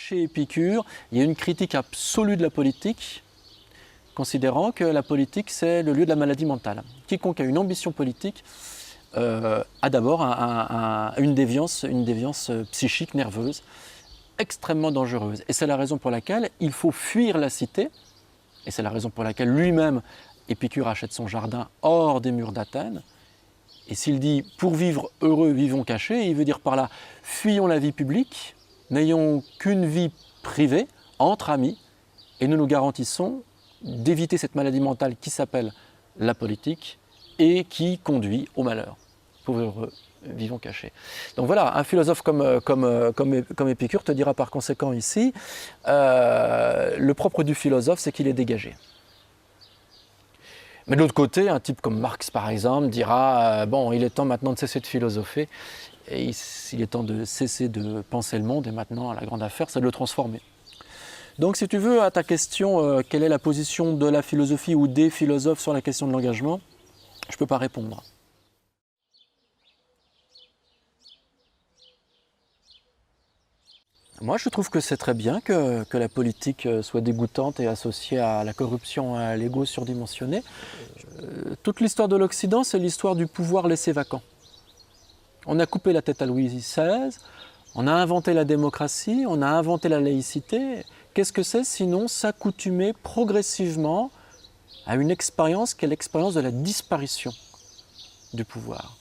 Chez Épicure, il y a une critique absolue de la politique, considérant que la politique, c'est le lieu de la maladie mentale. Quiconque a une ambition politique a d'abord une déviance psychique, nerveuse, extrêmement dangereuse. Et c'est la raison pour laquelle il faut fuir la cité, et c'est la raison pour laquelle lui-même, Épicure achète son jardin hors des murs d'Athènes. Et s'il dit « pour vivre heureux, vivons cachés », il veut dire par là « fuyons la vie publique, n'ayons qu'une vie privée, entre amis, et nous nous garantissons d'éviter cette maladie mentale qui s'appelle la politique et qui conduit au malheur. Pour vivre heureux, vivons cachés ». Donc voilà, un philosophe comme Épicure te dira par conséquent ici, le propre du philosophe, c'est qu'il est dégagé. Mais de l'autre côté, un type comme Marx, par exemple, dira bon, il est temps maintenant de cesser de philosopher, et il est temps de cesser de penser le monde, et maintenant, la grande affaire, c'est de le transformer. Donc, si tu veux, à ta question, quelle est la position de la philosophie ou des philosophes sur la question de l'engagement, je ne peux pas répondre. Moi, je trouve que c'est très bien que la politique soit dégoûtante et associée à la corruption, à l'ego surdimensionné. Toute l'histoire de l'Occident, c'est l'histoire du pouvoir laissé vacant. On a coupé la tête à Louis XVI, on a inventé la démocratie, on a inventé la laïcité. Qu'est-ce que c'est sinon s'accoutumer progressivement à une expérience qui est l'expérience de la disparition du pouvoir.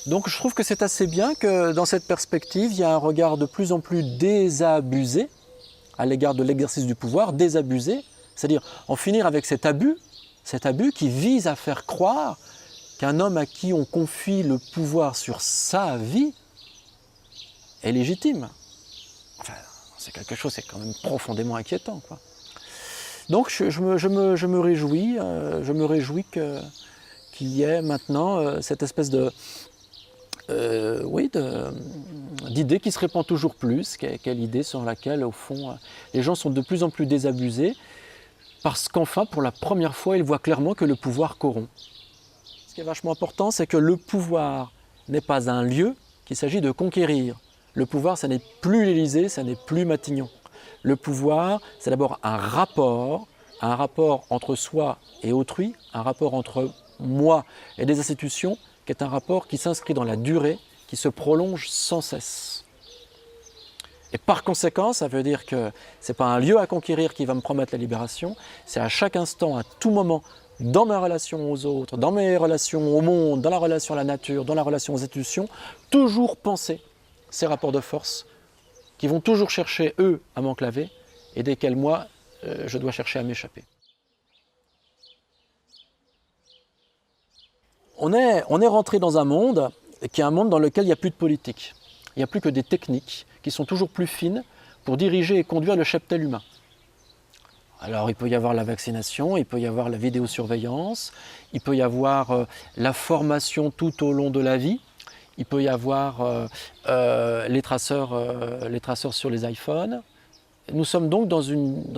Donc je trouve que c'est assez bien que dans cette perspective, il y a un regard de plus en plus désabusé à l'égard de l'exercice du pouvoir, désabusé, c'est-à-dire en finir avec cet abus qui vise à faire croire qu'un homme à qui on confie le pouvoir sur sa vie est légitime. Enfin, c'est quelque chose, c'est quand même profondément inquiétant, quoi. Donc je me réjouis qu'il y ait maintenant cette espèce d'idée qui se répand toujours plus, qui est l'idée sur laquelle, au fond, les gens sont de plus en plus désabusés, parce qu'enfin, pour la première fois, ils voient clairement que le pouvoir corrompt. Ce qui est vachement important, c'est que le pouvoir n'est pas un lieu qu'il s'agit de conquérir. Le pouvoir, ça n'est plus l'Élysée, ça n'est plus Matignon. Le pouvoir, c'est d'abord un rapport entre soi et autrui, un rapport entre moi et des institutions, qui est un rapport qui s'inscrit dans la durée, qui se prolonge sans cesse. Et par conséquent, ça veut dire que ce n'est pas un lieu à conquérir qui va me promettre la libération, c'est à chaque instant, à tout moment, dans ma relation aux autres, dans mes relations au monde, dans la relation à la nature, dans la relation aux institutions, toujours penser ces rapports de force qui vont toujours chercher, eux, à m'enclaver et desquels, moi, je dois chercher à m'échapper. On est rentré dans un monde qui est un monde dans lequel il n'y a plus de politique. Il n'y a plus que des techniques qui sont toujours plus fines pour diriger et conduire le cheptel humain. Alors il peut y avoir la vaccination, il peut y avoir la vidéosurveillance, il peut y avoir la formation tout au long de la vie, il peut y avoir les traceurs sur les iPhones. Nous sommes donc dans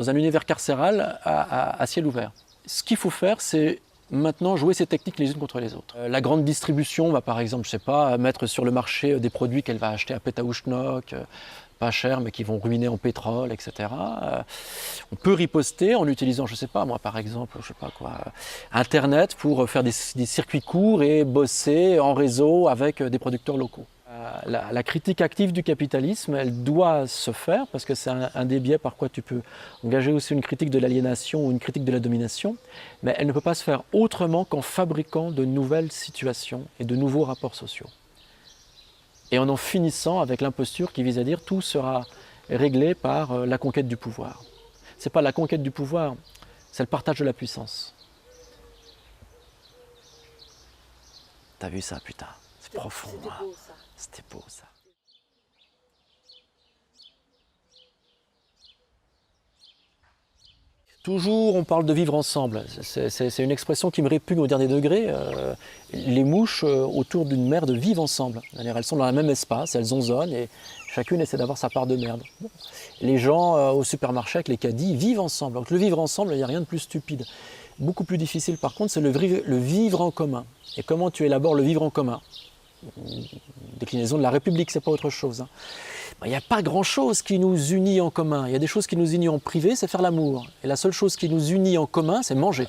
un univers carcéral à ciel ouvert. Ce qu'il faut faire, c'est maintenant jouer ces techniques les unes contre les autres. La grande distribution va par exemple, je sais pas, mettre sur le marché des produits qu'elle va acheter à Pétaouchnok, pas cher mais qui vont ruiner en pétrole, etc. On peut riposter en utilisant, je sais pas moi par exemple, je sais pas quoi, Internet pour faire des circuits courts et bosser en réseau avec des producteurs locaux. La critique active du capitalisme, elle doit se faire parce que c'est un des biais par quoi tu peux engager aussi une critique de l'aliénation ou une critique de la domination, mais elle ne peut pas se faire autrement qu'en fabriquant de nouvelles situations et de nouveaux rapports sociaux. Et en finissant avec l'imposture qui vise à dire tout sera réglé par la conquête du pouvoir. Ce n'est pas la conquête du pouvoir, c'est le partage de la puissance. T'as vu ça, putain? C'est profond, hein. C'était beau, ça. Toujours, on parle de vivre ensemble. C'est une expression qui me répugne au dernier degré. Les mouches autour d'une merde vivent ensemble. Elles sont dans le même espace, elles zonzonnent et chacune essaie d'avoir sa part de merde. Les gens au supermarché avec les caddies vivent ensemble. Donc le vivre ensemble, il n'y a rien de plus stupide. Beaucoup plus difficile par contre, c'est le vivre en commun. Et comment tu élabores le vivre en commun? déclinaison de la République, c'est pas autre chose. Hein. Il n'y a pas grand-chose qui nous unit en commun. Il y a des choses qui nous unissent en privé, c'est faire l'amour. Et la seule chose qui nous unit en commun, c'est manger.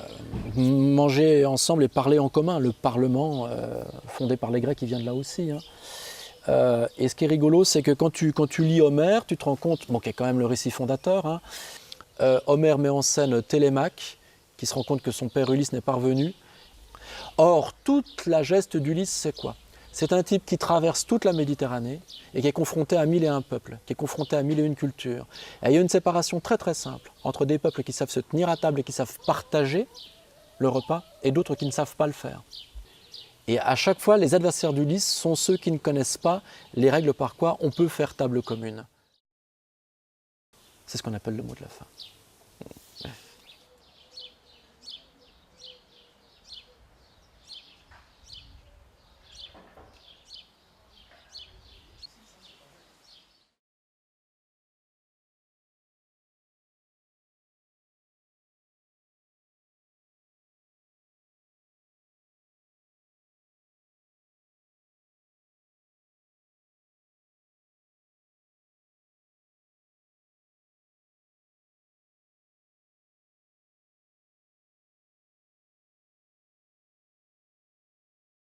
Manger ensemble et parler en commun. Le Parlement, fondé par les Grecs, il vient de là aussi. Hein. Et ce qui est rigolo, c'est que quand tu lis Homère, tu te rends compte, bon, qui est quand même le récit fondateur, hein, Homère met en scène Télémaque, qui se rend compte que son père Ulysse n'est pas revenu. Or, toute la geste d'Ulysse, c'est quoi? C'est un type qui traverse toute la Méditerranée et qui est confronté à 1001 peuples, qui est confronté à 1001 cultures. Et il y a une séparation très très simple entre des peuples qui savent se tenir à table et qui savent partager le repas et d'autres qui ne savent pas le faire. Et à chaque fois, les adversaires d'Ulysse sont ceux qui ne connaissent pas les règles par quoi on peut faire table commune. C'est ce qu'on appelle le mot de la fin.